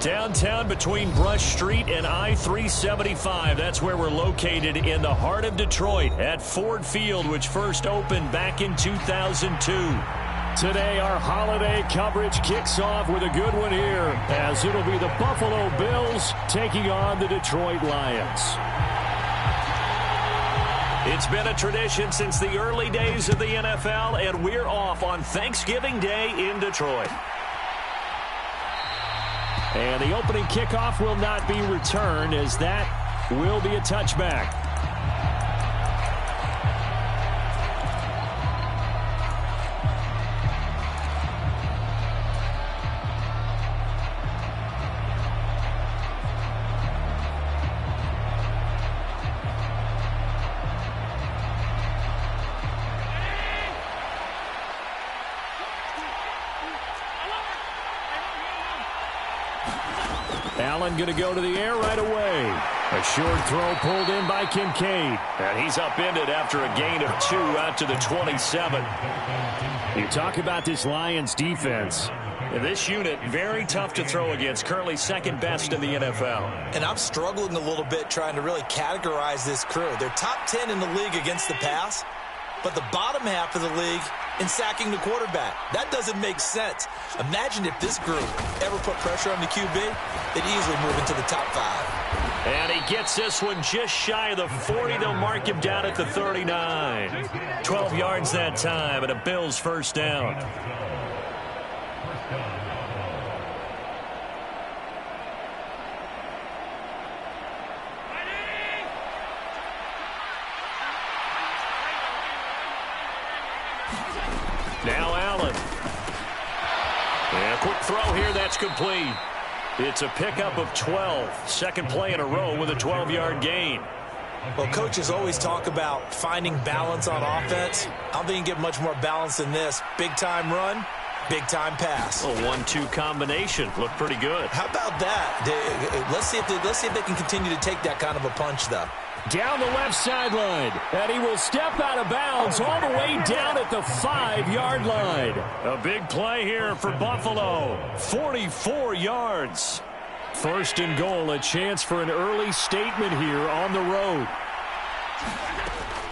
Downtown between Brush Street and I-375. That's where we're located in the heart of Detroit at Ford Field, which first opened back in 2002. Today, our holiday coverage kicks off with a good one here, as it'll be the Buffalo Bills taking on the Detroit Lions. It's been a tradition since the early days of the NFL, and we're off on Thanksgiving Day in Detroit. And the opening kickoff will not be returned, as that will be a touchback. Allen going to go to the air right away. A short throw pulled in by Kincaid. And he's upended after a gain of 2 out to the 27. You talk about this Lions defense. This unit, very tough to throw against. Currently second best in the NFL. And I'm struggling a little bit trying to really categorize this crew. They're top 10 in the league against the pass, but the bottom half of the league in sacking the quarterback. That doesn't make sense. Imagine if this group ever put pressure on the QB, they'd easily move into the top 5. And he gets this one just shy of the 40. They'll mark him down at the 39. 12 yards that time, and a Bills first down. Now Allen. And a quick throw here, that's complete. It's a pickup of 12. Second play in a row with a 12-yard gain. Well, coaches always talk about finding balance on offense. I don't think you can get much more balance than this. Big-time run, big-time pass. A 1-2 combination. Looked pretty good. How about that? Let's see if they can continue to take that kind of a punch, though. Down the left sideline, and he will step out of bounds all the way down at the 5-yard line. A big play here for Buffalo. 44 yards. First and goal, a chance for an early statement here on the road.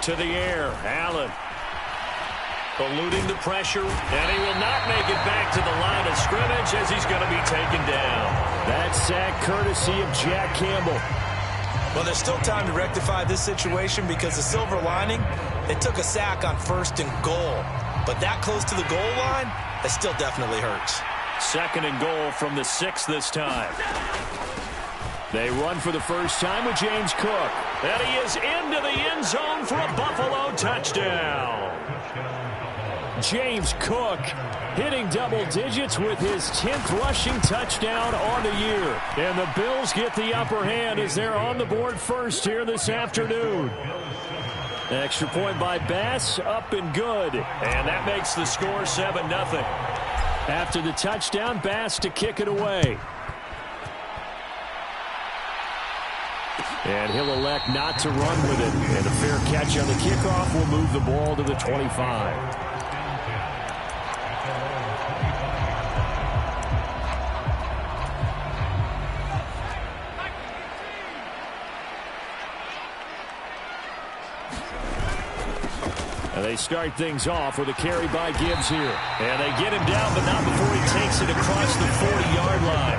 To the air, Allen. Eluding the pressure, and he will not make it back to the line of scrimmage as he's going to be taken down. That sack courtesy of Jack Campbell. Well, there's still time to rectify this situation because the silver lining, they took a sack on first and goal. But that close to the goal line, that still definitely hurts. Second and goal from the 6 this time. They run for the first time with James Cook. And he is into the end zone for a Buffalo touchdown. James Cook hitting double digits with his 10th rushing touchdown on the year. And the Bills get the upper hand as they're on the board first here this afternoon. Extra point by Bass, up and good. And that makes the score 7-0. After the touchdown, Bass to kick it away. And he'll elect not to run with it. And a fair catch on the kickoff will move the ball to the 25. And they start things off with a carry by Gibbs here. And they get him down, but not before he takes it across the 40-yard line.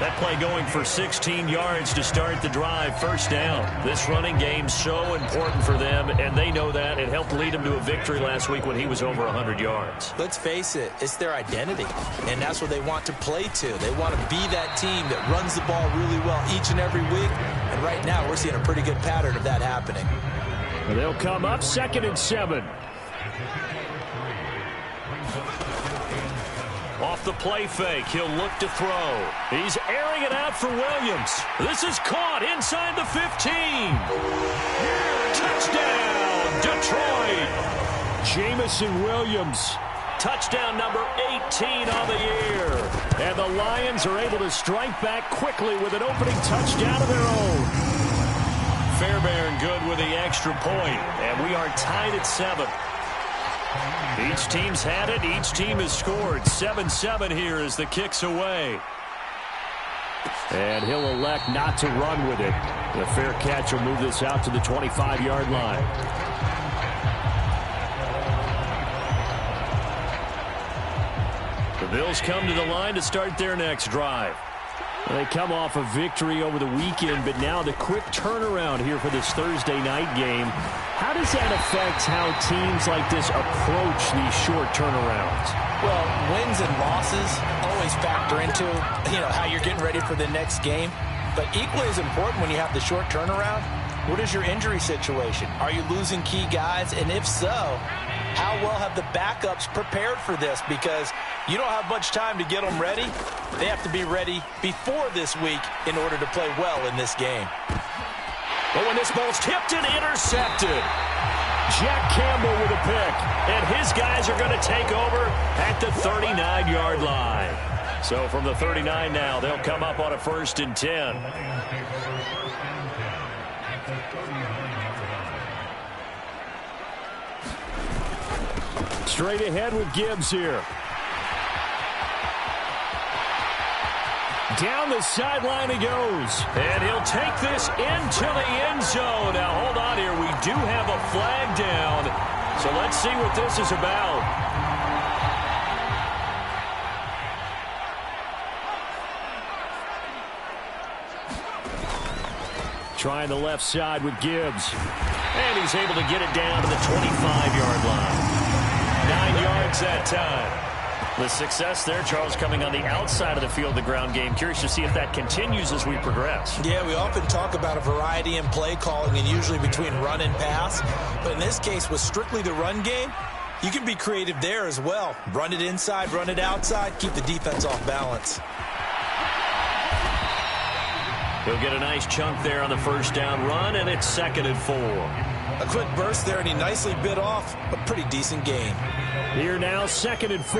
That play going for 16 yards to start the drive. First down. This running game's so important for them, and they know that. It helped lead them to a victory last week when he was over 100 yards. Let's face it, it's their identity, and that's what they want to play to. They want to be that team that runs the ball really well each and every week, and right now we're seeing a pretty good pattern of that happening. They'll come up 2nd and 7. Off the play fake, he'll look to throw. He's airing it out for Williams. This is caught inside the 15. Touchdown, Detroit. Jamison Williams. Touchdown number 18 on the year. And the Lions are able to strike back quickly with an opening touchdown of their own. Fairbairn good with the extra point, and we are tied at 7. Each team's had it. Each team has scored. 7-7 here as the kick's away. And he'll elect not to run with it. The fair catch will move this out to the 25-yard line. The Bills come to the line to start their next drive. They come off a victory over the weekend, but now the quick turnaround here for this Thursday night game. How does that affect how teams like this approach these short turnarounds? Well, wins and losses always factor into, how you're getting ready for the next game. But equally as important when you have the short turnaround, what is your injury situation? Are you losing key guys? And if so, how well have the backups prepared for this? Because you don't have much time to get them ready. They have to be ready before this week in order to play well in this game. But when this ball's tipped and intercepted, Jack Campbell with a pick. And his guys are going to take over at the 39-yard line. So from the 39 now, they'll come up on a 1st and 10. Straight ahead with Gibbs here. Down the sideline he goes. And he'll take this into the end zone. Now, hold on here. We do have a flag down. So let's see what this is about. Trying the left side with Gibbs. And he's able to get it down to the 25-yard line. 9 yards that time. The success there, Charles, coming on the outside of the field, the ground game. Curious to see if that continues as we progress. Yeah, we often talk about a variety in play calling and usually between run and pass. But in this case, with strictly the run game, you can be creative there as well. Run it inside, run it outside, keep the defense off balance. He'll get a nice chunk there on the 1st down run, and it's 2nd and 4. A quick burst there, and he nicely bit off a pretty decent gain. Here now, 2nd and 4.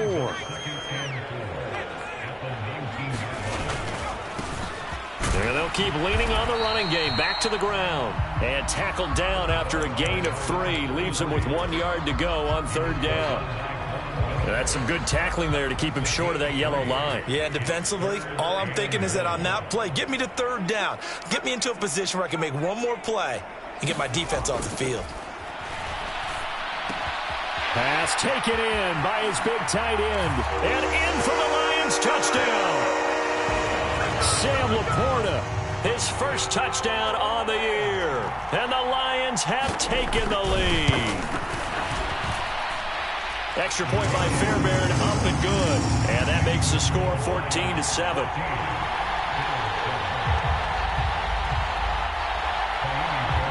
There they'll keep leaning on the running game. Back to the ground. And tackled down after a gain of 3. Leaves him with 1 yard to go on 3rd down. That's some good tackling there to keep him short of that yellow line. Yeah, defensively, all I'm thinking is that on that play, get me to 3rd down. Get me into a position where I can make one more play and get my defense off the field. Pass taken in by his big tight end. And in for the Lions touchdown. Sam Laporta, his first touchdown on the year. And the Lions have taken the lead. Extra point by Fairbairn, up and good. And that makes the score 14-7.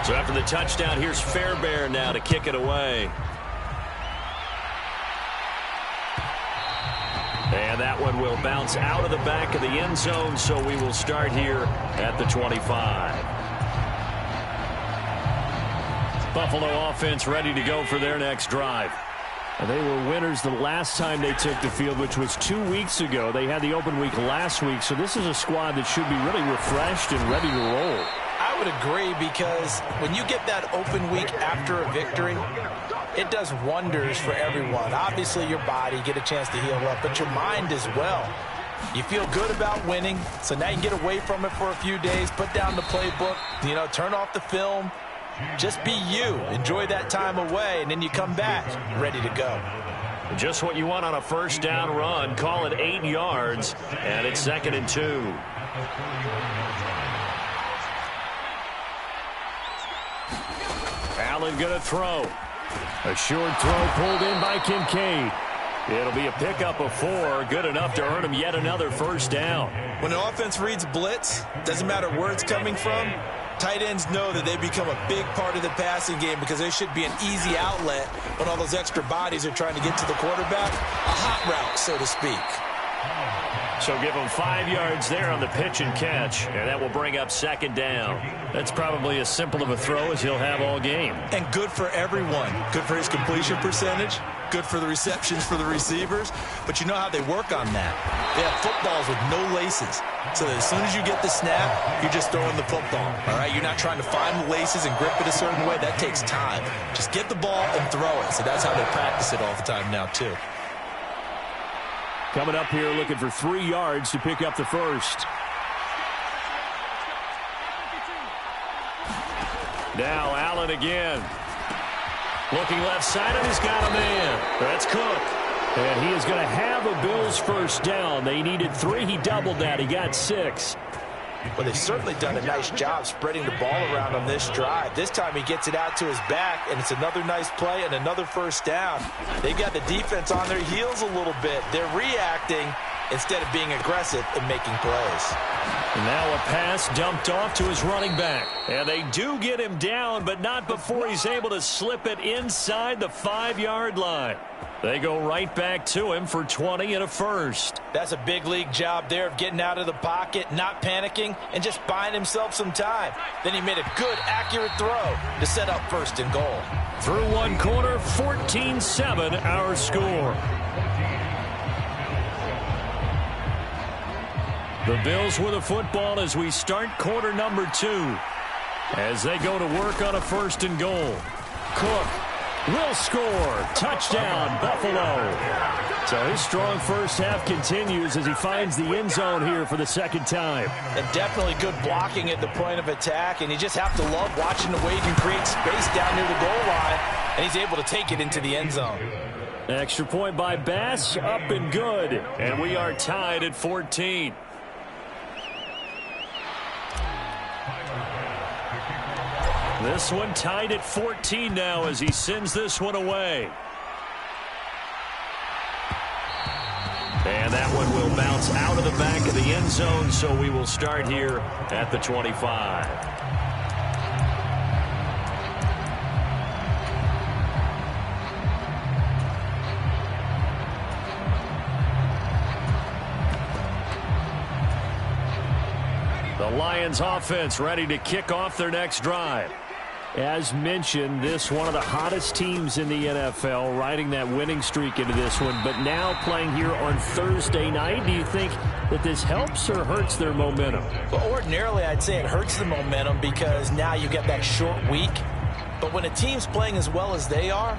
So after the touchdown, here's Fairbairn now to kick it away. And that one will bounce out of the back of the end zone, so we will start here at the 25. Buffalo offense ready to go for their next drive. And they were winners the last time they took the field, which was 2 weeks ago. They had the open week last week, so this is a squad that should be really refreshed and ready to roll. I would agree, because when you get that open week after a victory, it does wonders for everyone. Obviously, your body, get a chance to heal up, but your mind as well. You feel good about winning, so now you can get away from it for a few days, put down the playbook, turn off the film. Just be you. Enjoy that time away, and then you come back ready to go. Just what you want on a 1st down run. Call it 8 yards, and it's 2nd and 2. Allen going to throw. A short throw pulled in by Kincaid. It'll be a pickup of 4, good enough to earn him yet another 1st down. When the offense reads blitz, doesn't matter where it's coming from, tight ends know that they become a big part of the passing game because there should be an easy outlet when all those extra bodies are trying to get to the quarterback. A hot route, so to speak. So give him 5 yards there on the pitch and catch, and that will bring up 2nd down. That's probably as simple of a throw as he'll have all game. And good for everyone. Good for his completion percentage. Good for the receptions for the receivers. But you know how they work on that. They have footballs with no laces. So that as soon as you get the snap, you're just throwing the football. All right? You're not trying to find the laces and grip it a certain way. That takes time. Just get the ball and throw it. So that's how they practice it all the time now, too. Coming up here looking for 3 yards to pick up the 1st. Now Allen again. Looking left side, and he's got a man. That's Cook. And he is going to have a Bills first down. They needed 3. He doubled that. He got 6. Well, they've certainly done a nice job spreading the ball around on this drive. This time he gets it out to his back, and it's another nice play and another first down. They've got the defense on their heels a little bit. They're reacting instead of being aggressive and making plays. And now a pass dumped off to his running back. And they do get him down, but not before he's able to slip it inside the 5-yard line. They go right back to him for 20 and a first. That's a big league job there of getting out of the pocket, not panicking, and just buying himself some time. Then he made a good, accurate throw to set up first and goal. Through one quarter, 14-7 our score. The Bills with a football as we start quarter number 2. As they go to work on a first and goal. Cook will score. Touchdown, Buffalo. So his strong first half continues as he finds the end zone here for the second time. And definitely good blocking at the point of attack, and you just have to love watching the way he can create space down near the goal line, and he's able to take it into the end zone. Extra point by Bass, up and good. And we are tied at 14. This one tied at 14 now as he sends this one away. And that one will bounce out of the back of the end zone, so we will start here at the 25. The Lions offense ready to kick off their next drive. As mentioned, this one of the hottest teams in the NFL, riding that winning streak into this one, but now playing here on Thursday night. Do you think that this helps or hurts their momentum? Well, ordinarily, I'd say it hurts the momentum because now you get that short week. But when a team's playing as well as they are,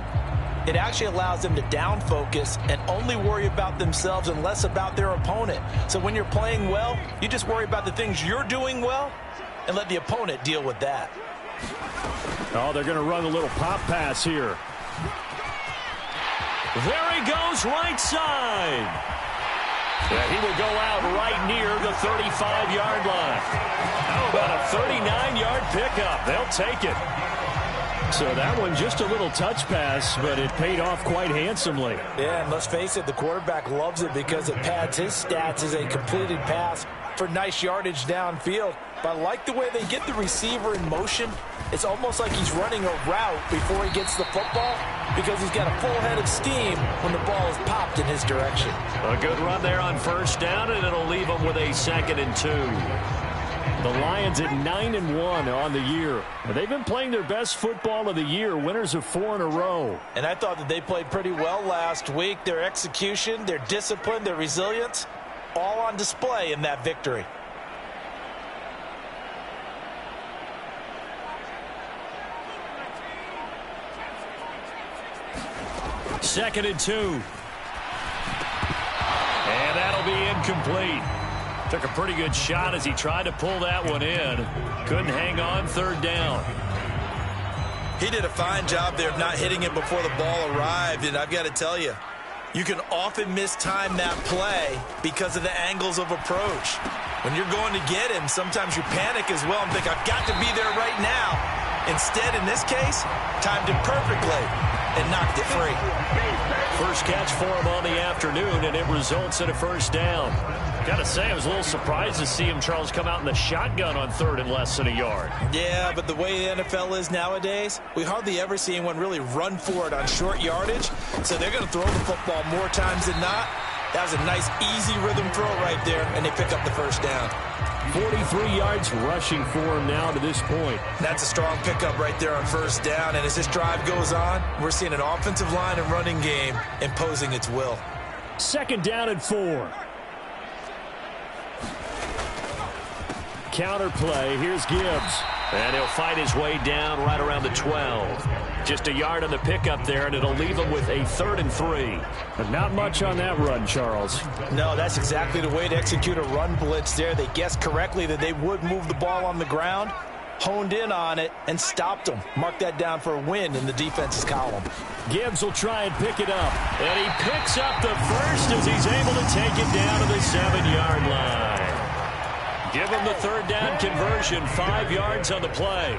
it actually allows them to down focus and only worry about themselves and less about their opponent. So when you're playing well, you just worry about the things you're doing well and let the opponent deal with that. Oh, they're going to run a little pop pass here. There he goes, right side. Yeah, he will go out right near the 35-yard line. How about a 39-yard pickup? They'll take it. So that one just a little touch pass, but it paid off quite handsomely. Yeah, and let's face it, the quarterback loves it because it pads his stats as a completed pass for nice yardage downfield. But I like the way they get the receiver in motion. It's almost like he's running a route before he gets the football because he's got a full head of steam when the ball is popped in his direction. A good run there on first down, and it'll leave him with a 2nd and 2. The Lions at 9-1 on the year. They've been playing their best football of the year, winners of 4 in a row. And I thought that they played pretty well last week. Their execution, their discipline, their resilience, all on display in that victory. Second and 2. And that'll be incomplete. Took a pretty good shot as he tried to pull that one in. Couldn't hang on, 3rd down. He did a fine job there of not hitting it before the ball arrived, and I've got to tell you, you can often mistime that play because of the angles of approach. When you're going to get him, sometimes you panic as well and think, I've got to be there right now. Instead, in this case, timed it perfectly and knocked it free. First catch for him on the afternoon, and it results in a first down. Got to say, I was a little surprised to see him, Charles, come out in the shotgun on 3rd and less than a yard. Yeah, but the way the NFL is nowadays, we hardly ever see anyone really run for it on short yardage. So they're going to throw the football more times than not. That was a nice, easy rhythm throw right there, and they pick up the first down. 43 yards rushing for him now to this point. That's a strong pickup right there on first down. And as this drive goes on, we're seeing an offensive line and running game imposing its will. 2nd down and 4. Counter play. Here's Gibbs. And he'll fight his way down right around the 12. Just a yard on the pickup there, and it'll leave him with a 3rd and 3. But not much on that run, Charles. No, that's exactly the way to execute a run blitz there. They guessed correctly that they would move the ball on the ground, honed in on it and stopped him. Mark that down for a win in the defense's column. Gibbs will try and pick it up. And he picks up the first as he's able to take it down to the 7-yard line. Give him the third down conversion, 5 yards on the play.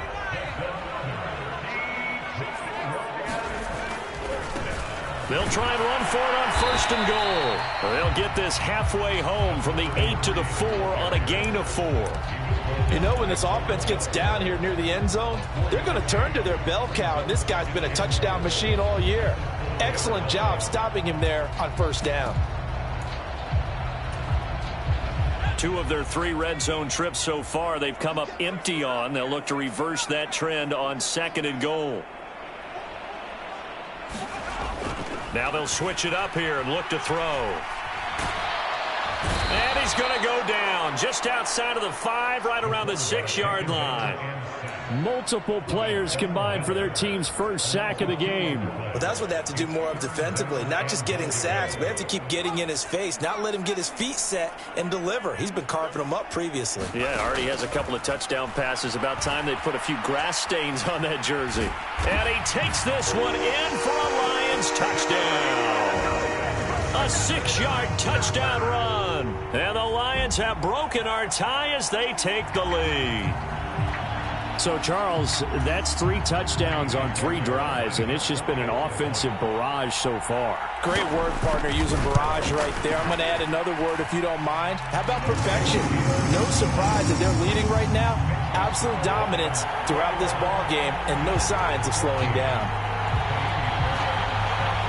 They'll try and run for it on 1st and goal. They'll get this halfway home from the 8 to the 4 on a gain of 4. You know, when this offense gets down here near the end zone, they're going to turn to their bell cow, and this guy's been a touchdown machine all year. Excellent job stopping him there on 1st down. 2 of their 3 red zone trips so far they've come up empty on. They'll look to reverse that trend on 2nd and goal. Now they'll switch it up here and look to throw. And he's going to go down just outside of the 5, right around the 6-yard line. Multiple players combined for their team's first sack of the game. Well, that's what they have to do more of defensively. Not just getting sacks, but they have to keep getting in his face, not let him get his feet set and deliver. He's been carving them up previously. Yeah, already has a couple of touchdown passes. About time they put a few grass stains on that jersey. And he takes this one in for a Lions touchdown. A 6-yard touchdown run. And the Lions have broken our tie as they take the lead. So, Charles, that's 3 touchdowns on 3 drives, and it's just been an offensive barrage so far. Great word, partner, using barrage right there. I'm going to add another word if you don't mind. How about perfection? No surprise that they're leading right now. Absolute dominance throughout this ball game and no signs of slowing down.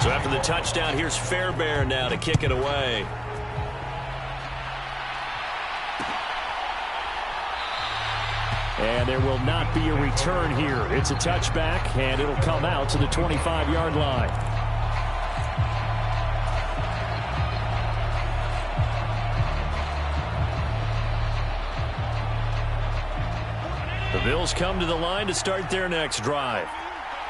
So after the touchdown, here's Fairbairn now to kick it away. And there will not be a return here. It's a touchback, and it'll come out to the 25-yard line. The Bills come to the line to start their next drive.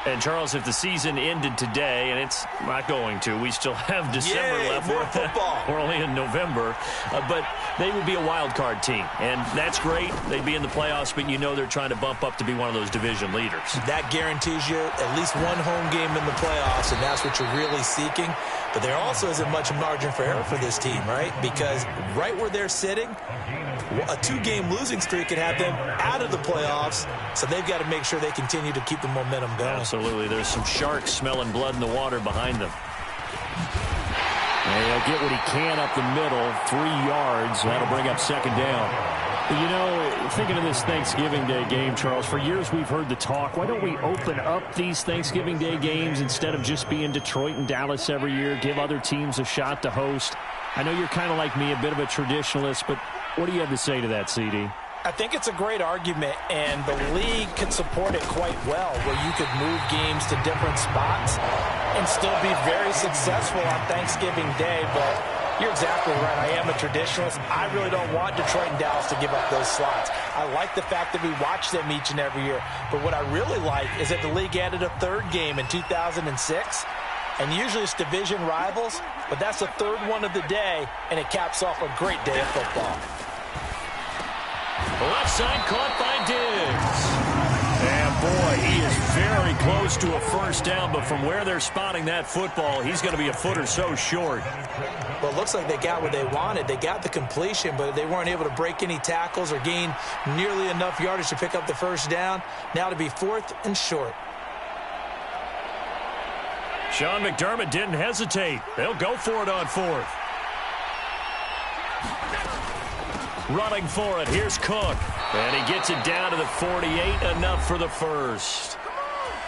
And, Charles, if the season ended today, and it's not going to, we still have December left. More football. We're only in November. But they would be a wild card team, and that's great. They'd be in the playoffs, but you know they're trying to bump up to be one of those division leaders. That guarantees you at least one home game in the playoffs, and that's what you're really seeking. But there also isn't much margin for error for this team, right? Because right where they're sitting, a 2-game losing streak could have them out of the playoffs, so they've got to make sure they continue to keep the momentum going. Absolutely. There's some sharks smelling blood in the water behind them. And he'll get what he can up the middle, 3 yards. That'll bring up 2nd down. You know, thinking of this Thanksgiving Day game, Charles, for years we've heard the talk, why don't we open up these Thanksgiving Day games instead of just being Detroit and Dallas every year, give other teams a shot to host? I know you're kind of like me, a bit of a traditionalist, but what do you have to say to that, CD? I think it's a great argument, and the league could support it quite well, where you could move games to different spots and still be very successful on Thanksgiving Day. But you're exactly right. I am a traditionalist. I really don't want Detroit and Dallas to give up those slots. I like the fact that we watch them each and every year. But what I really like is that the league added a 3rd game in 2006. And usually it's division rivals, but that's the 3rd one of the day, and it caps off a great day of football. Left side caught by Diggs. And boy, he is very close to a 1st down, but from where they're spotting that football, he's going to be a foot or so short. Well, it looks like they got what they wanted. They got the completion, but they weren't able to break any tackles or gain nearly enough yardage to pick up the 1st down. Now to be 4th and short. Sean McDermott didn't hesitate. They'll go for it on 4th. Running for it. Here's Cook. And he gets it down to the 48. Enough for the 1st.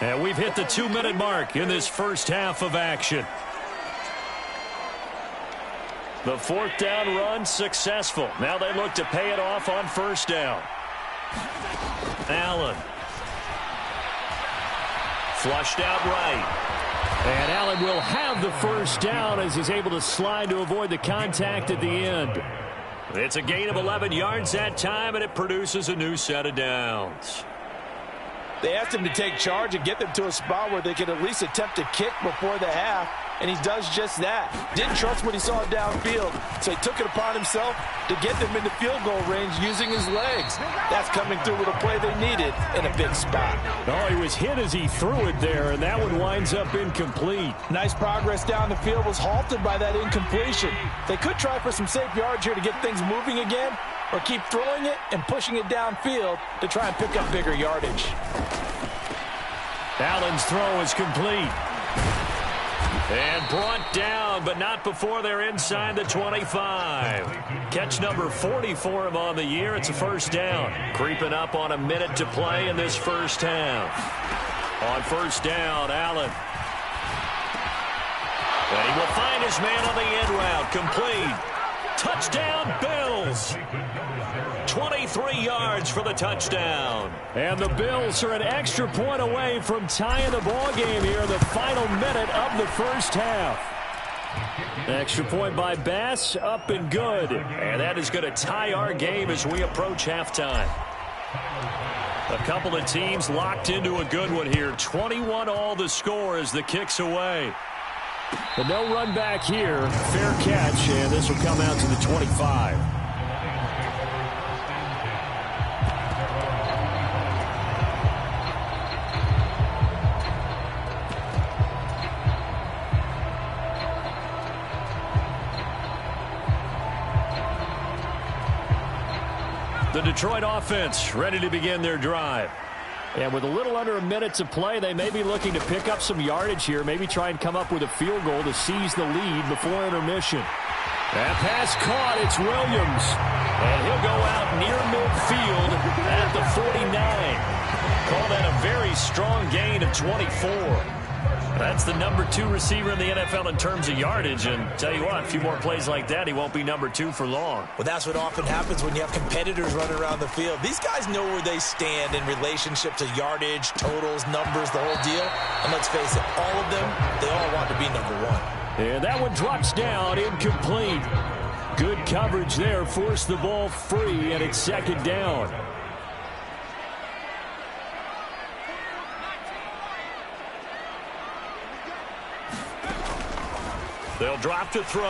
And we've hit the 2-minute mark in this first half of action. The 4th down run successful. Now they look to pay it off on 1st down. Allen. Flushed out right. And Allen will have the 1st down as he's able to slide to avoid the contact at the end. It's a gain of 11 yards that time, and it produces a new set of downs. They asked him to take charge and get them to a spot where they could at least attempt to kick before the half, and he does just that. Didn't trust what he saw downfield, so he took it upon himself to get them into field goal range using his legs. That's coming through with a play they needed in a big spot. Oh, he was hit as he threw it there, and that one winds up incomplete. Nice progress down the field was halted by that incompletion. They could try for some safe yards here to get things moving again, or keep throwing it and pushing it downfield to try and pick up bigger yardage. Allen's throw is complete. And brought down, but not before they're inside the 25. Catch number 40 for him on the year. It's a first down. Creeping up on a minute to play in this first half. On first down, Allen. And he will find his man on the end route. Complete. Touchdown, Bills. 23 yards for the touchdown. And the Bills are an extra point away from tying the ball game here in the final minute of the first half. Extra point by Bass, up and good. And that is going to tie our game as we approach halftime. A couple of teams locked into a good one here. 21-all the score as the kick's away. But no run back here. Fair catch, and this will come out to the 25. The Detroit offense ready to begin their drive. And with a little under a minute to play, they may be looking to pick up some yardage here, maybe try and come up with a field goal to seize the lead before intermission. That pass caught. It's Williams. And he'll go out near midfield at the 49. Call that a very strong gain of 24. That's the number 2 receiver in the NFL in terms of yardage. And tell you what, a few more plays like that, he won't be number 2 for long. Well, that's what often happens when you have competitors running around the field. These guys know where they stand in relationship to yardage, totals, numbers, the whole deal. And let's face it, all of them, they all want to be number 1. And that one drops down, incomplete. Good coverage there, forced the ball free, and it's second down. They'll drop to throw.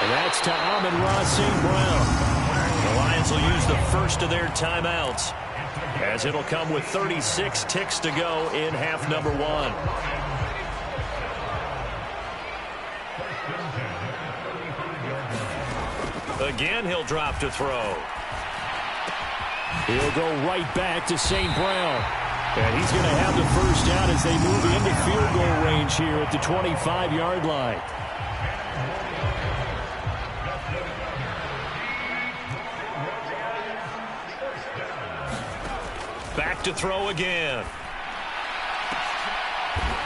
And that's to Amon-Ra St. Brown. The Lions will use the first of their timeouts, as it'll come with 36 ticks to go in half number 1. Again, he'll drop to throw. He'll go right back to St. Brown. And he's going to have the first down as they move into field goal range here at the 25-yard line. Back to throw again.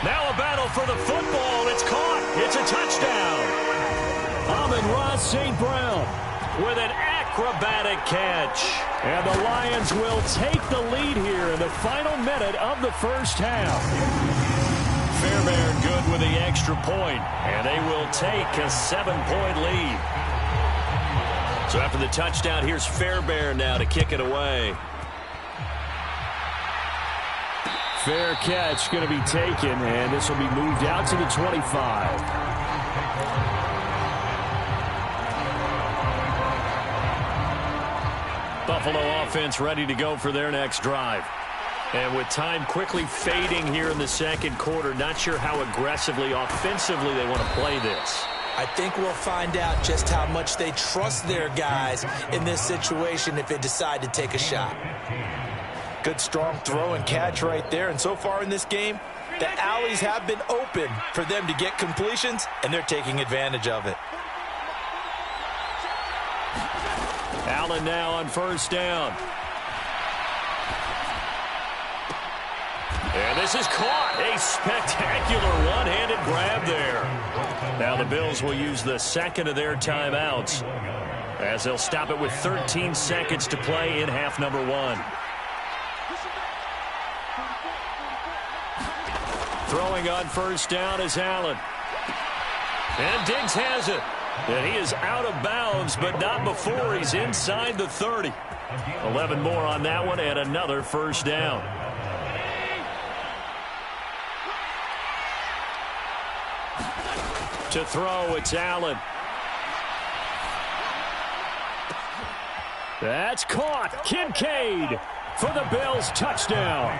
Now a battle for the football. It's caught. It's a touchdown. Amon-Ra St. Brown with an acrobatic catch. And the Lions will take the lead here in the final minute of the first half. Fairbairn good with the extra point, and they will take a 7-point lead. So after the touchdown, here's Fairbairn now to kick it away. Fair catch going to be taken, and this will be moved out to the 25. Buffalo offense ready to go for their next drive. And with time quickly fading here in the second quarter, not sure how aggressively, offensively they want to play this. I think we'll find out just how much they trust their guys in this situation if they decide to take a shot. Good strong throw and catch right there. And so far in this game, the alleys have been open for them to get completions, and they're taking advantage of it. Allen now on first down. And this is caught. A spectacular one-handed grab there. Now the Bills will use the second of their timeouts, as they'll stop it with 13 seconds to play in half number 1. Throwing on first down is Allen. And Diggs has it. And he is out of bounds, but not before he's inside the 30. 11 more on that one and another first down. To throw, it's Allen. That's caught. Kincaid for the Bills, touchdown.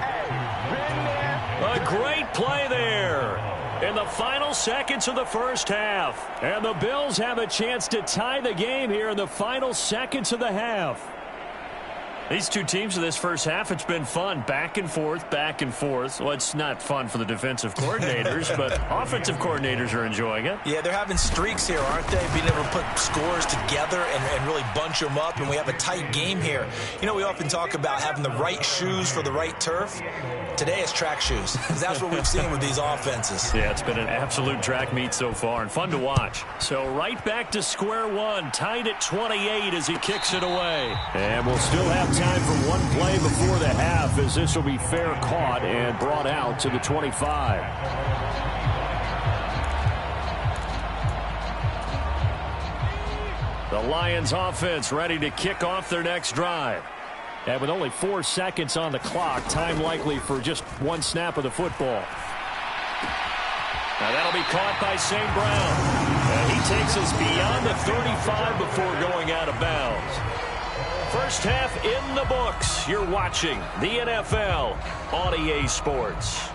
A great play there in the final seconds of the first half. And the Bills have a chance to tie the game here in the final seconds of the half. These two teams in this first half, it's been fun. Back and forth, back and forth. Well, it's not fun for the defensive coordinators, but offensive coordinators are enjoying it. Yeah, they're having streaks here, aren't they? Being able to put scores together and really bunch them up, and we have a tight game here. You know, we often talk about having the right shoes for the right turf. Today it's track shoes. That's what we've seen with these offenses. Yeah, it's been an absolute track meet so far and fun to watch. So right back to square one, tied at 28 as he kicks it away. And we'll still have time for one play before the half as this will be fair caught and brought out to the 25. The Lions offense ready to kick off their next drive. And with only 4 seconds on the clock, time likely for just one snap of the football. Now that'll be caught by St. Brown. And he takes us beyond the 35 before going out of bounds. First half in the books. You're watching the NFL on EA Sports.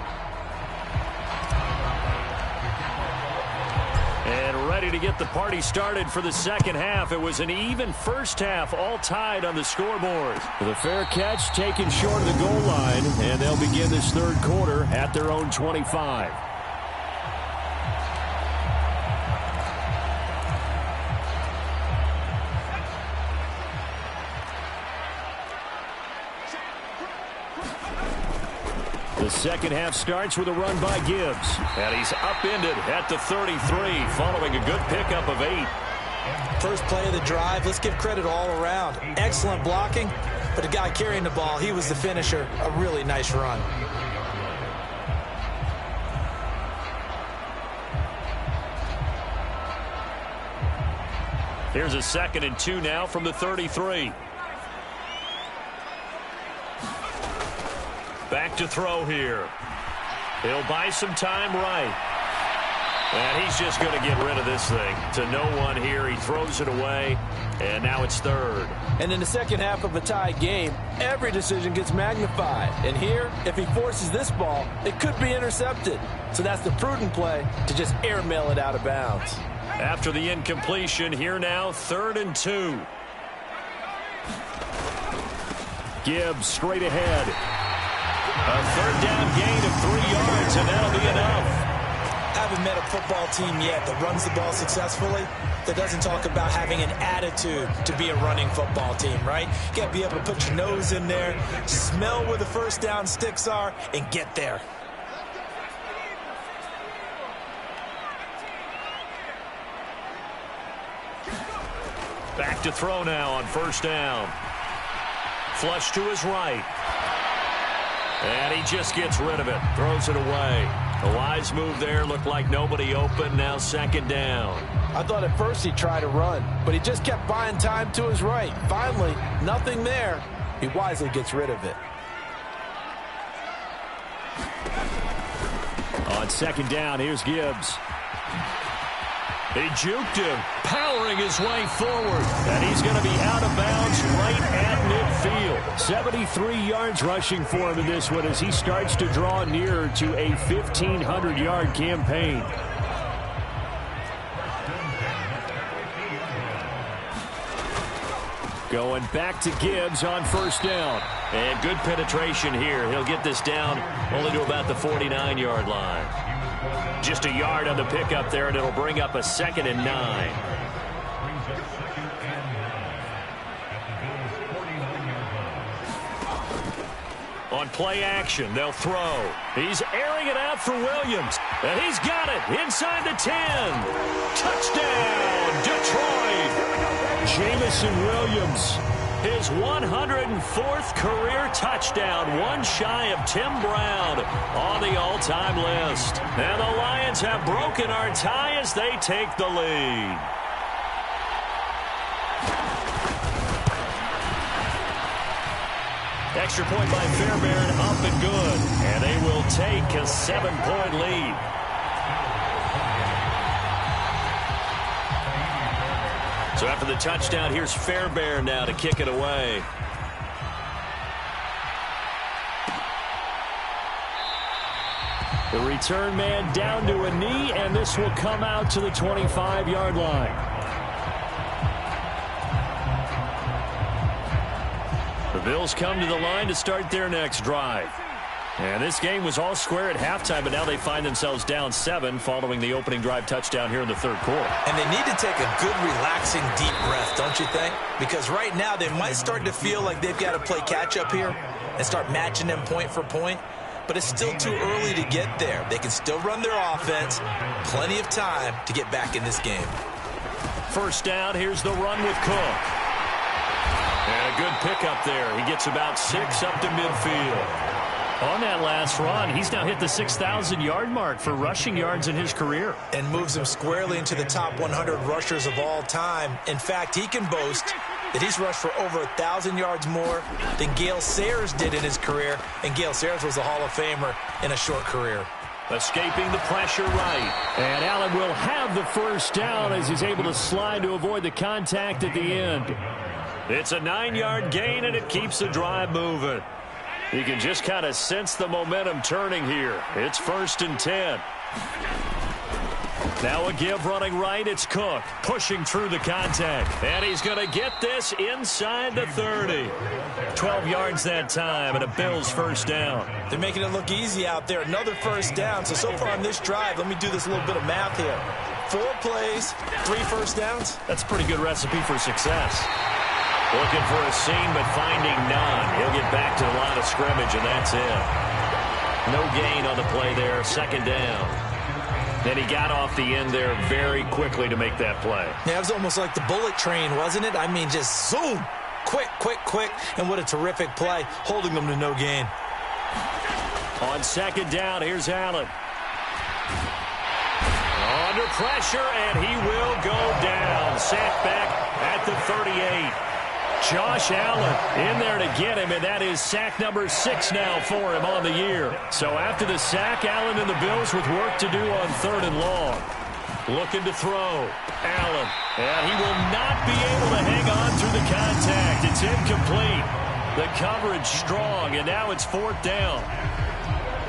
And ready to get the party started for the second half. It was an even first half, all tied on the scoreboard. The fair catch taken short of the goal line, and they'll begin this third quarter at their own 25. The second half starts with a run by Gibbs. And he's upended at the 33 following a good pickup of 8. First play of the drive, let's give credit all around. Excellent blocking, but the guy carrying the ball, he was the finisher. A really nice run. Here's a 2nd and 2 now from the 33. Back to throw here. He'll buy some time right. And he's just going to get rid of this thing. To no one here. He throws it away. And now it's third. And in the second half of a tied game, every decision gets magnified. And here, if he forces this ball, it could be intercepted. So that's the prudent play to just airmail it out of bounds. After the incompletion, here now, 3rd and 2. Gibbs straight ahead. A third down gain of 3 yards, and that'll be enough. Haven't met a football team yet that runs the ball successfully, that doesn't talk about having an attitude to be a running football team, right? You got to be able to put your nose in there, smell where the first down sticks are, and get there. Back to throw now on first down. Flush to his right. And he just gets rid of it. Throws it away. A wise move there. Looked like nobody open. Now 2nd down. I thought at first he'd try to run, but he just kept buying time to his right. Finally, nothing there. He wisely gets rid of it. On 2nd down, here's Gibbs. They juked him, powering his way forward. And he's going to be out of bounds right at midfield. 73 yards rushing for him in this one as he starts to draw nearer to a 1,500-yard campaign. Going back to Gibbs on first down. And good penetration here. He'll get this down only to about the 49-yard line. Just a yard on the pickup there, and it'll bring up a 2nd and 9. On play action, they'll throw. He's airing it out for Williams. And he's got it inside the 10. Touchdown, Detroit. Jamison Williams. His 104th career touchdown, one shy of Tim Brown on the all-time list. And the Lions have broken our tie as they take the lead. Extra point by Fairbairn, up and good. And they will take a 7-point lead. So after the touchdown, here's Fairbairn now to kick it away. The return man down to a knee, and this will come out to the 25-yard line. The Bills come to the line to start their next drive. And this game was all square at halftime, but now they find themselves down 7 following the opening drive touchdown here in the third quarter. And they need to take a good, relaxing, deep breath, don't you think? Because right now they might start to feel like they've got to play catch-up here and start matching them point for point. But it's still too early to get there. They can still run their offense. Plenty of time to get back in this game. First down, here's the run with Cook. And a good pickup there. He gets about 6 up to midfield. On that last run, he's now hit the 6,000-yard mark for rushing yards in his career. And moves him squarely into the top 100 rushers of all time. In fact, he can boast that he's rushed for over 1,000 yards more than Gale Sayers did in his career. And Gale Sayers was a Hall of Famer in a short career. Escaping the pressure right. And Allen will have the first down as he's able to slide to avoid the contact at the end. It's a 9-yard gain, and it keeps the drive moving. You can just kind of sense the momentum turning here. It's 1st and 10. Now a give running right. It's Cook pushing through the contact. And he's going to get this inside the 30. 12 yards that time, and a Bills first down. They're making it look easy out there. Another first down. So far on this drive, let me do this little bit of math here. 4 plays, 3 first downs. That's a pretty good recipe for success. Looking for a seam, but finding none. He'll get back to the line of scrimmage, and that's it. No gain on the play there. 2nd down. Then he got off the end there very quickly to make that play. Yeah, it was almost like the bullet train, wasn't it? I mean, just zoom. Quick, quick, quick. And what a terrific play, holding them to no gain. On 2nd down, here's Allen. Under pressure, and he will go down. Sacked back at the 38. Josh Allen in there to get him, and that is sack number 6 now for him on the year. So after the sack, Allen and the Bills with work to do on 3rd and long. Looking to throw. Allen, and he will not be able to hang on through the contact. It's incomplete. The coverage strong, and now it's 4th down.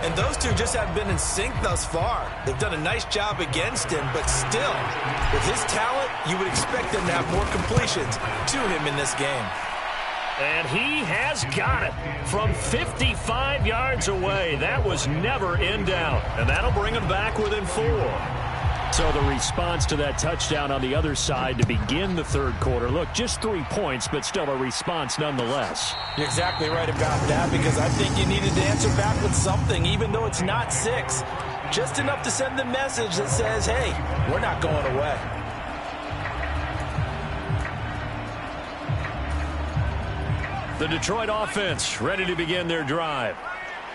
And those two just haven't been in sync thus far. They've done a nice job against him, but still, with his talent, you would expect them to have more completions to him in this game. And he has got it from 55 yards away. That was never in doubt, and that'll bring him back within 4. So the response to that touchdown on the other side to begin the 3rd quarter. Look, just 3 points, but still a response nonetheless. You're exactly right about that, because I think you needed to answer back with something, even though it's not 6. Just enough to send the message that says, hey, we're not going away. The Detroit offense ready to begin their drive.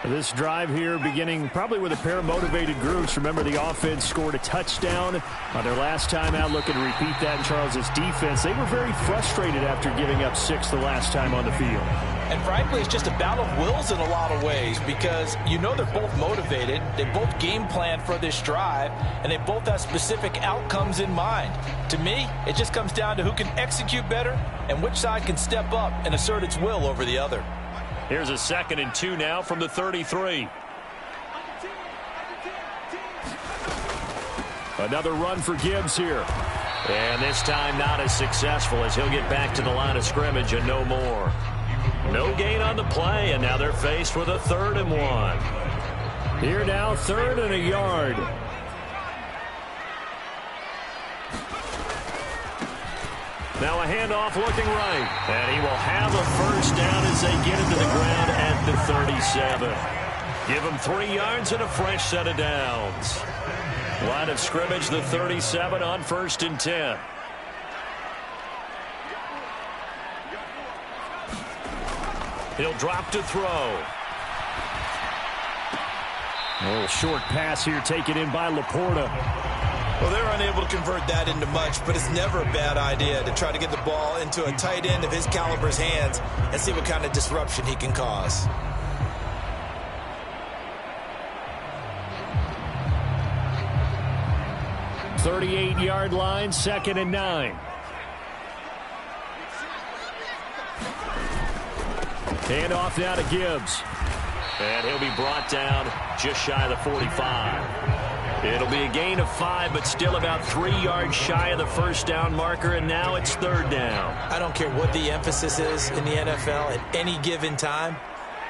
This drive here beginning probably with a pair of motivated groups. Remember, the offense scored a touchdown on their last time out. Looking to repeat that in Charles' defense. They were very frustrated after giving up 6 the last time on the field. And frankly, it's just a battle of wills in a lot of ways, because you know they're both motivated. They both game plan for this drive, and they both have specific outcomes in mind. To me, it just comes down to who can execute better and which side can step up and assert its will over the other. Here's a 2nd and 2 now from the 33. Another run for Gibbs here. And this time not as successful, as he'll get back to the line of scrimmage and no more. No gain on the play, and now they're faced with a 3rd and 1. Here now, 3rd and a yard. Now a handoff looking right. And he will have a first down as they get into the ground at the 37. Give him 3 yards and a fresh set of downs. Line of scrimmage, the 37 on 1st and 10. He'll drop to throw. A little short pass here taken in by Laporta. Well, they're unable to convert that into much, but it's never a bad idea to try to get the ball into a tight end of his caliber's hands and see what kind of disruption he can cause. .38-yard line, 2nd and 9. Hand off now to Gibbs. And he'll be brought down just shy of the 45. It'll be a gain of 5, but still about 3 yards shy of the first down marker, and now it's 3rd down. I don't care what the emphasis is in the NFL at any given time.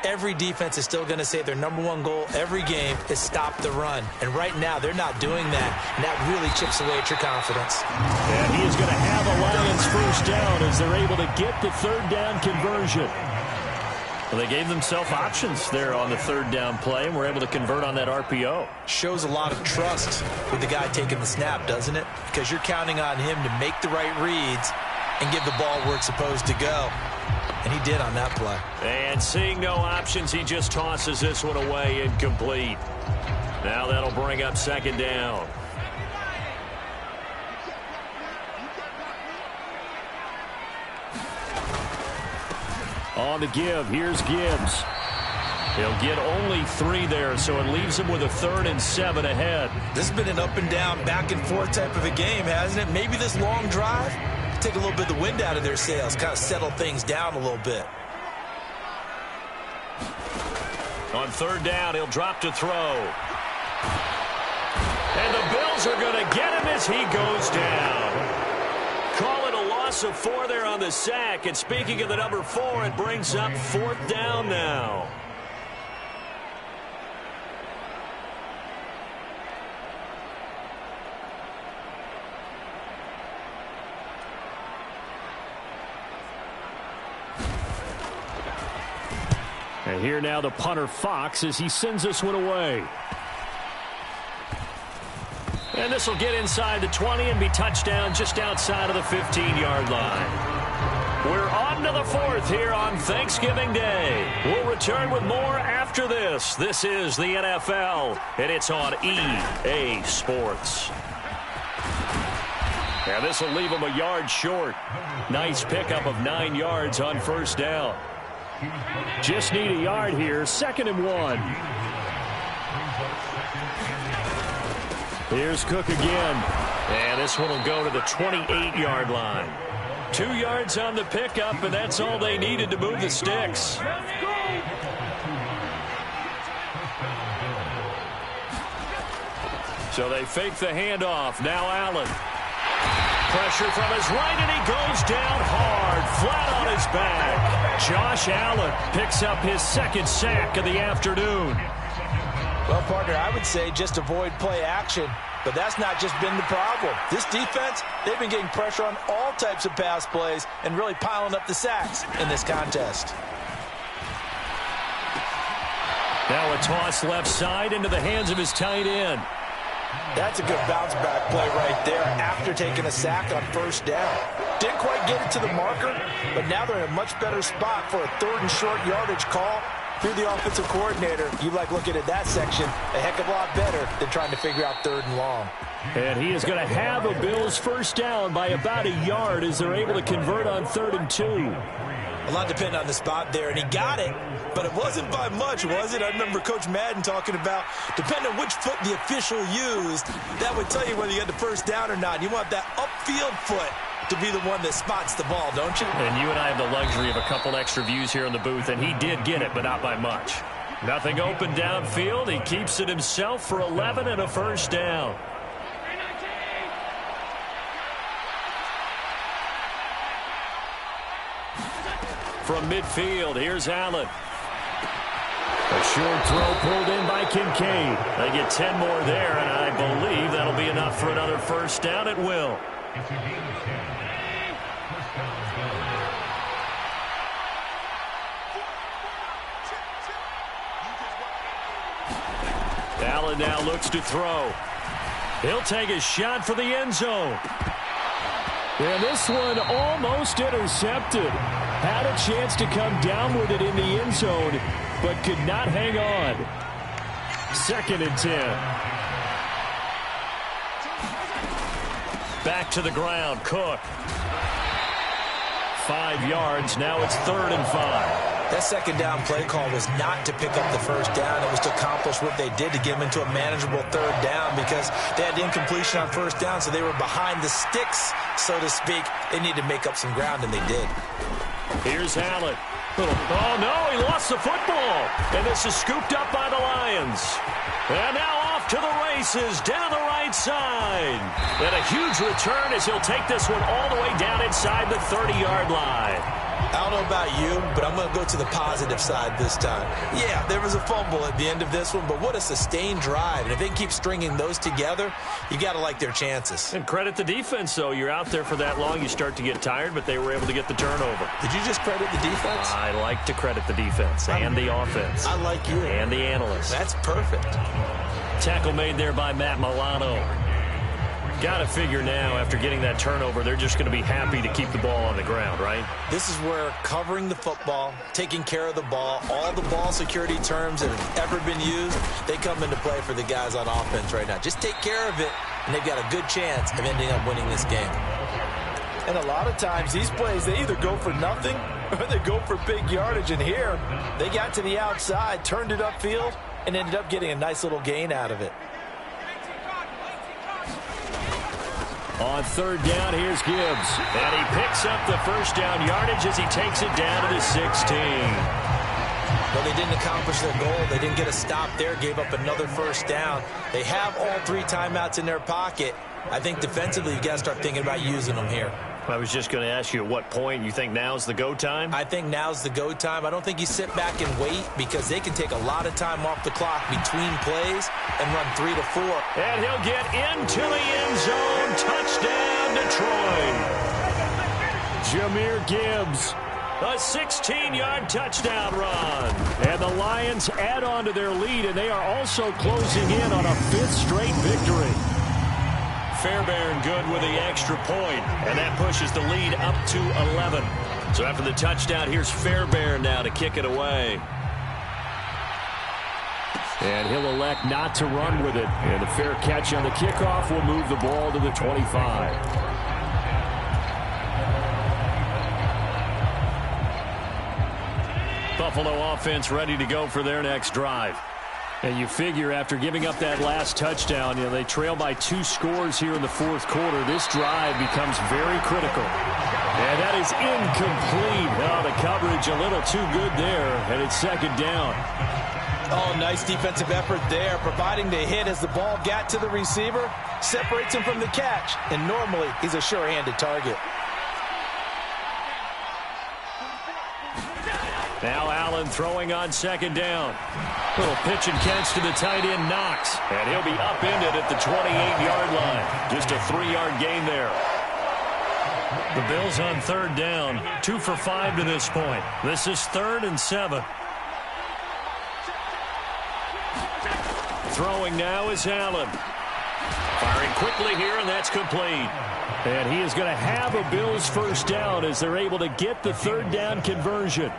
Every defense is still going to say their #1 goal every game is stop the run. And right now, they're not doing that, and that really chips away at your confidence. And he is going to have a Lions first down as they're able to get the 3rd down conversion. Well, they gave themselves options there on the 3rd down play, and were able to convert on that RPO. Shows a lot of trust with the guy taking the snap, doesn't it? Because you're counting on him to make the right reads and give the ball where it's supposed to go. And he did on that play. And seeing no options, he just tosses this one away incomplete. Now that'll bring up 2nd down. On the give, here's Gibbs. He'll get only 3 there, so it leaves him with a 3rd and 7 ahead. This has been an up and down, back and forth type of a game, hasn't it? Maybe this long drive take a little bit of the wind out of their sails, kind of settle things down a little bit. On 3rd down, he'll drop to throw. And the Bills are going to get him as he goes down. Call it a loss of 4 there on the sack. And speaking of the number 4, it brings up 4th down now. And here now the punter Fox as he sends this one away. And this will get inside the 20 and be touchdown just outside of the 15-yard line. We're on to the 4th here on Thanksgiving Day. We'll return with more after this. This is the NFL, and it's on EA Sports. And this will leave him a yard short. Nice pickup of 9 yards on 1st down. Just need a yard here, 2nd and 1. Here's Cook again. And this one will go to the 28-yard line. 2 yards on the pickup, and that's all they needed to move the sticks. So they fake the handoff. Now Allen. Pressure from his right, and he goes down hard, flat on his back. Josh Allen picks up his 2nd sack of the afternoon. Well, partner, I would say just avoid play action, but that's not just been the problem. This defense, they've been getting pressure on all types of pass plays and really piling up the sacks in this contest. Now a toss left side into the hands of his tight end. That's a good bounce-back play right there after taking a sack on 1st down. Didn't quite get it to the marker, but now they're in a much better spot for a 3rd and short yardage call. If you're the offensive coordinator, you like looking at that section a heck of a lot better than trying to figure out 3rd and long. And he is going to have a Bills first down by about a yard as they're able to convert on 3rd and 2. A lot depending on the spot there, and he got it, but it wasn't by much, was it? I remember Coach Madden talking about, depending on which foot the official used, that would tell you whether you had the first down or not. You want that upfield foot to be the one that spots the ball, don't you? And you and I have the luxury of a couple extra views here in the booth, and he did get it, but not by much. Nothing open downfield. He keeps it himself for 11 and a first down. From midfield, here's Allen. A short throw pulled in by Kincaid. They get 10 more there, and I believe that'll be enough for another first down at will. Allen now looks to throw. He'll take a shot for the end zone. And this one almost intercepted. Had a chance to come down with it in the end zone, but could not hang on. 2nd and 10. Back to the ground. Cook. 5 yards. Now it's 3rd and 5. That second down play call was not to pick up the first down. It was to accomplish what they did to get them into a manageable 3rd down because they had incompletion on first down, so they were behind the sticks, so to speak. They needed to make up some ground, and they did. Here's Allen. Oh, no, he lost the football. And this is scooped up by the Lions. And now off to the races down the right side. And a huge return as he'll take this one all the way down inside the 30-yard line. I don't know about you, but I'm going to go to the positive side this time. Yeah, there was a fumble at the end of this one, but what a sustained drive. And if they can keep stringing those together, you got to like their chances. And credit the defense, though. You're out there for that long, you start to get tired, but they were able to get the turnover. Did you just credit the defense? I like to credit the defense and the offense. I like you. And the analysts. That's perfect. Tackle made there by Matt Milano. Got to figure now, after getting that turnover, they're just going to be happy to keep the ball on the ground, right? This is where covering the football, taking care of the ball, all the ball security terms that have ever been used, they come into play for the guys on offense right now. Just take care of it, and they've got a good chance of ending up winning this game. And a lot of times, these plays, they either go for nothing or they go for big yardage. And here, they got to the outside, turned it upfield, and ended up getting a nice little gain out of it. On 3rd down, here's Gibbs. And he picks up the first down yardage as he takes it down to the 16. Well, they didn't accomplish their goal. They didn't get a stop there, gave up another first down. They have all 3 timeouts in their pocket. I think defensively, you've got to start thinking about using them here. I was just going to ask you at what point you think now's the go time? I think now's the go time. I don't think you sit back and wait because they can take a lot of time off the clock between plays and run 3 to 4. And he'll get into the end zone. Touchdown, Detroit. Jahmyr Gibbs. A 16-yard touchdown run. And the Lions add on to their lead, and they are also closing in on a 5th straight victory. Fairbairn good with the extra point, and that pushes the lead up to 11. So after the touchdown, here's Fairbairn now to kick it away. And he'll elect not to run with it. And the fair catch on the kickoff will move the ball to the 25. Buffalo offense ready to go for their next drive. And you figure after giving up that last touchdown, they trail by 2 scores here in the 4th quarter. This drive becomes very critical. And that is incomplete. Oh, the coverage a little too good there, and it's 2nd down. Oh, nice defensive effort there, providing the hit as the ball got to the receiver, separates him from the catch, and normally he's a sure-handed target. Now Allen throwing on 2nd down. Little pitch and catch to the tight end, Knox. And he'll be upended at the 28-yard line. Just a 3-yard gain there. The Bills on 3rd down. 2 for 5 to this point. This is 3rd and 7. Throwing now is Allen. Firing quickly here, and that's complete. And he is going to have a Bills first down as they're able to get the 3rd down conversion.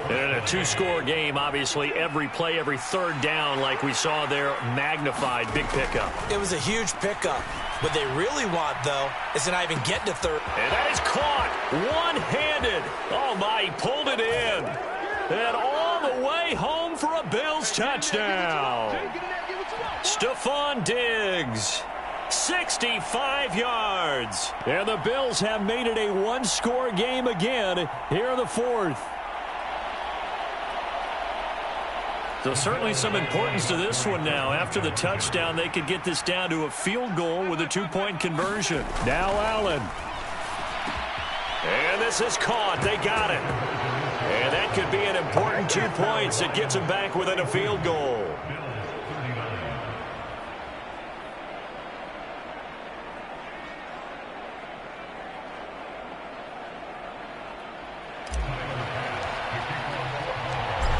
And a 2-score game, obviously, every play, every 3rd down, like we saw there, magnified, big pickup. It was a huge pickup. What they really want, though, is to not even get to 3rd. And that is caught one-handed. Oh, my, he pulled it in. And all the way home for a Bills touchdown. Stephon Diggs. 65 yards. And the Bills have made it a 1-score game again here in the 4th. So certainly some importance to this one now. After the touchdown, they could get this down to a field goal with a 2-point conversion. Now Allen. And this is caught. They got it. And that could be an important 2 points that gets them back within a field goal.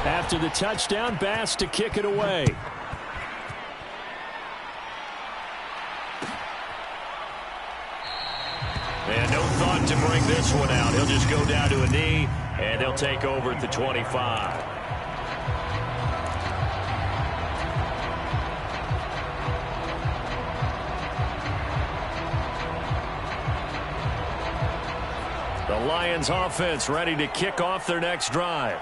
After the touchdown, Bass to kick it away. And no thought to bring this one out. He'll just go down to a knee, and they'll take over at the 25. The Lions offense ready to kick off their next drive.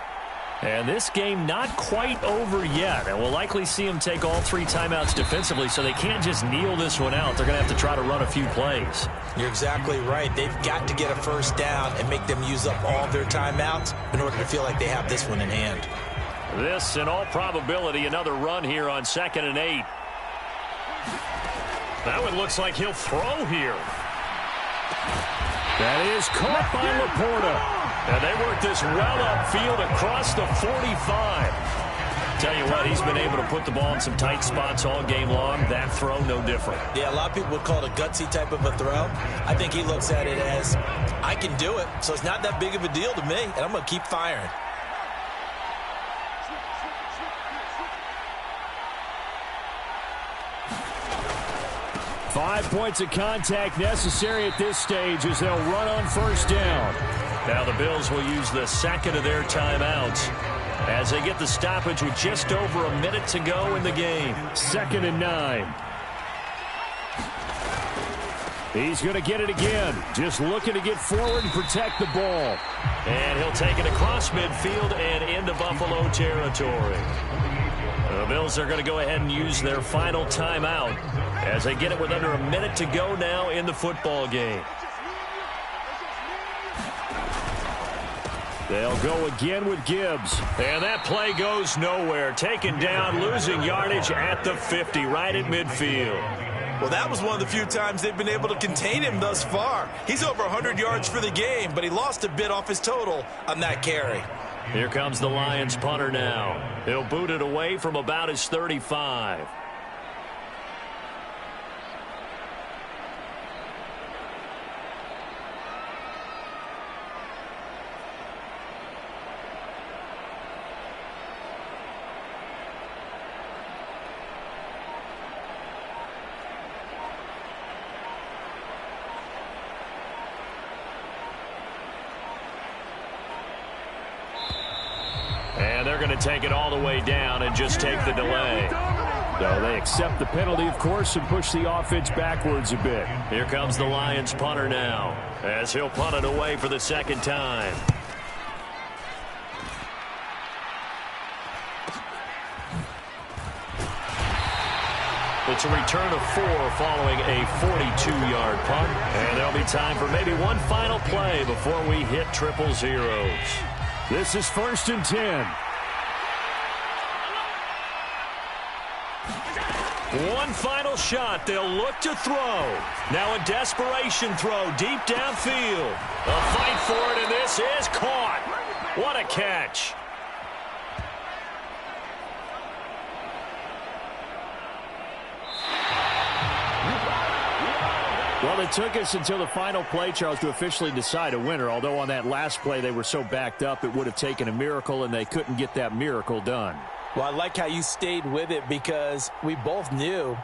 And this game not quite over yet. And we'll likely see them take all 3 timeouts defensively, so they can't just kneel this one out. They're going to have to try to run a few plays. You're exactly right. They've got to get a first down and make them use up all their timeouts in order to feel like they have this one in hand. This, in all probability, another run here on 2nd and 8. That one looks like he'll throw here. That is caught by Laporta. And they work this well upfield across the 45. Tell you what, he's been able to put the ball in some tight spots all game long. That throw, no different. Yeah, a lot of people would call it a gutsy type of a throw. I think he looks at it as, I can do it, so it's not that big of a deal to me, and I'm going to keep firing. Five points of contact necessary at this stage as they'll run on first down. Now the Bills will use the second of their timeouts as they get the stoppage with just over a minute to go in the game. 2nd and 9. He's going to get it again. Just looking to get forward and protect the ball. And he'll take it across midfield and into Buffalo territory. The Bills are going to go ahead and use their final timeout as they get it with under a minute to go now in the football game. They'll go again with Gibbs. And that play goes nowhere. Taken down, losing yardage at the 50, right at midfield. Well, that was one of the few times they've been able to contain him thus far. He's over 100 yards for the game, but he lost a bit off his total on that carry. Here comes the Lions punter now. He'll boot it away from about his 35. And they're going to take it all the way down and just take the delay. So they accept the penalty, of course, and push the offense backwards a bit. Here comes the Lions punter now as he'll punt it away for the second time. It's a return of 4 following a 42-yard punt. And there'll be time for maybe one final play before we hit triple zeros. This is 1st and 10. One final shot. They'll look to throw. Now a desperation throw deep downfield. A fight for it, and this is caught. What a catch. Well, it took us until the final play, Charles, to officially decide a winner. Although on that last play they were so backed up, it would have taken a miracle, and they couldn't get that miracle done. Well, I like how you stayed with it because we both knew